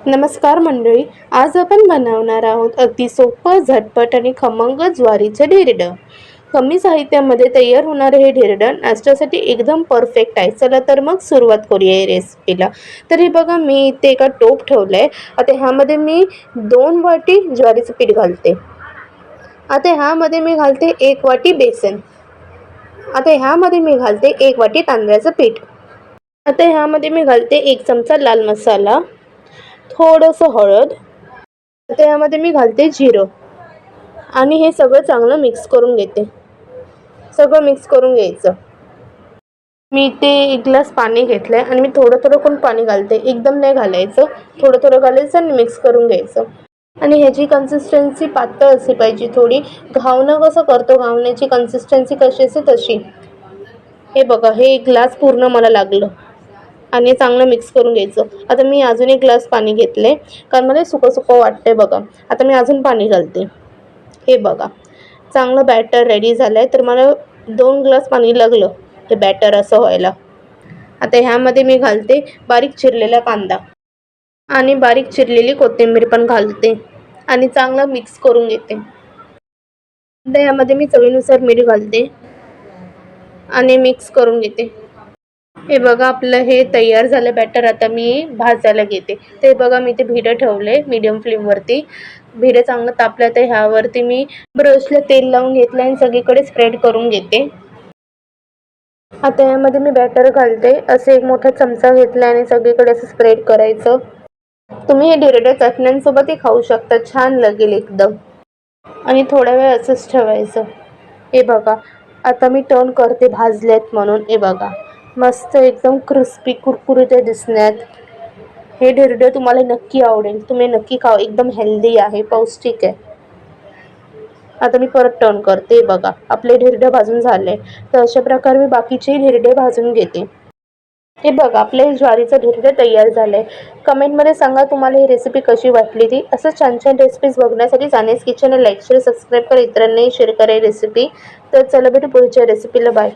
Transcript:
नमस्कार मंडळी. आज आपण बनवणार आहोत अगदी सोपं, झटपट आणि खमंग ज्वारीचं धिरडं. कमी साहित्यामध्ये तयार होणारे हे धिरडं नाश्त्यासाठी एकदम परफेक्ट आहे. चला तर मग सुरुवात करूया या रेसिपीला. तर हे बघा, मी इथे एका टोप ठेवलंय. आता ह्यामध्ये मी 2 वाटी ज्वारीचं पीठ घालते. आता ह्यामध्ये मी घालते 1 वाटी बेसन. आता ह्यामध्ये मी घालते 1 वाटी तांदळाचं पीठ. आता ह्यामध्ये मी घालते 1 चमचा लाल मसाला, थोडंसं हळद. आता यामध्ये मी घालते जिरं आणि हे सगळं चांगलं मिक्स करून घेते. सगळं मिक्स करून घ्यायचं. मी इथे 1 ग्लास पाणी घेतलंय आणि मी थोडं थोडं करून पाणी घालते. एकदम नाही घालायचं, थोडं थोडं घालायचं आणि मिक्स करून घ्यायचं. आणि ह्याची कन्सिस्टन्सी पातळ असली पाहिजे थोडी. घावणं कसं करतो, घावण्याची कन्सिस्टन्सी कशी असते तशी. हे बघा, हे 1 ग्लास पूर्ण मला लागलं आणि चांगलं मिक्स करून घ्यायचं. आता मी अजून 1 ग्लास पाणी घेतले, कारण मला सुकं सुकं वाटतंय बघा. आता मी अजून पाणी घालते. हे बघा, चांगलं बॅटर रेडी झालं आहे. तर मला 2 ग्लास पाणी लागलं ते बॅटर असं व्हायला. आता ह्यामध्ये मी घालते बारीक चिरलेला कांदा आणि बारीक चिरलेली कोथिंबीर पण घालते आणि चांगलं मिक्स करून घेते. आता ह्यामध्ये मी चवीनुसार मीठ घालते आणि मिक्स करून घेते. हे बघा, आपलं हे तयार झालं बॅटर. आता मी भाजायला घेते. ते बघा, मी ते भिडं ठेवले मीडियम फ्लेमवरती. भिडं चांगलं तापलं तर ह्यावरती मी ब्रशला तेल लावून घेतलं आणि सगळीकडे स्प्रेड करून घेते. आता यामध्ये मी बॅटर घालते. असं 1 मोठा चमचा घेतला आणि सगळीकडे असं स्प्रेड करायचं. तुम्ही हे धिरडं चटण्यांसोबतही खाऊ शकता, छान लागेल एकदम. आणि थोडा वेळ असंच ठेवायचं. हे बघा, आता मी टर्न करते भाजलेत म्हणून. हे बघा, मस्त एकदम क्रिस्पी कुरकुरीत दिसण्यात. हे धिरडं तुम्हाला नक्की आवडेल. तुम्ही नक्की खावा. एकदम हेल्दी आहे, पौष्टिक आहे. आता मी परत टर्न करते. बघा, आपले धिरडं भाजून झाले. तर अशा प्रकारे मी बाकीचे धिरडे भाजून घेते. हे बघा, आपले ज्वारीचं धिरडं तयार झालंय. कमेंटमध्ये सांगा तुम्हाला ही रेसिपी कशी वाटली ती. असं छान छान रेसिपीज बघण्यासाठी जानेस किचनला लाईक, शेअर, सबस्क्राईब करा. इतरांनाही शेअर करा रेसिपी. तर चला भेटू पुढच्या रेसिपीला. बाय.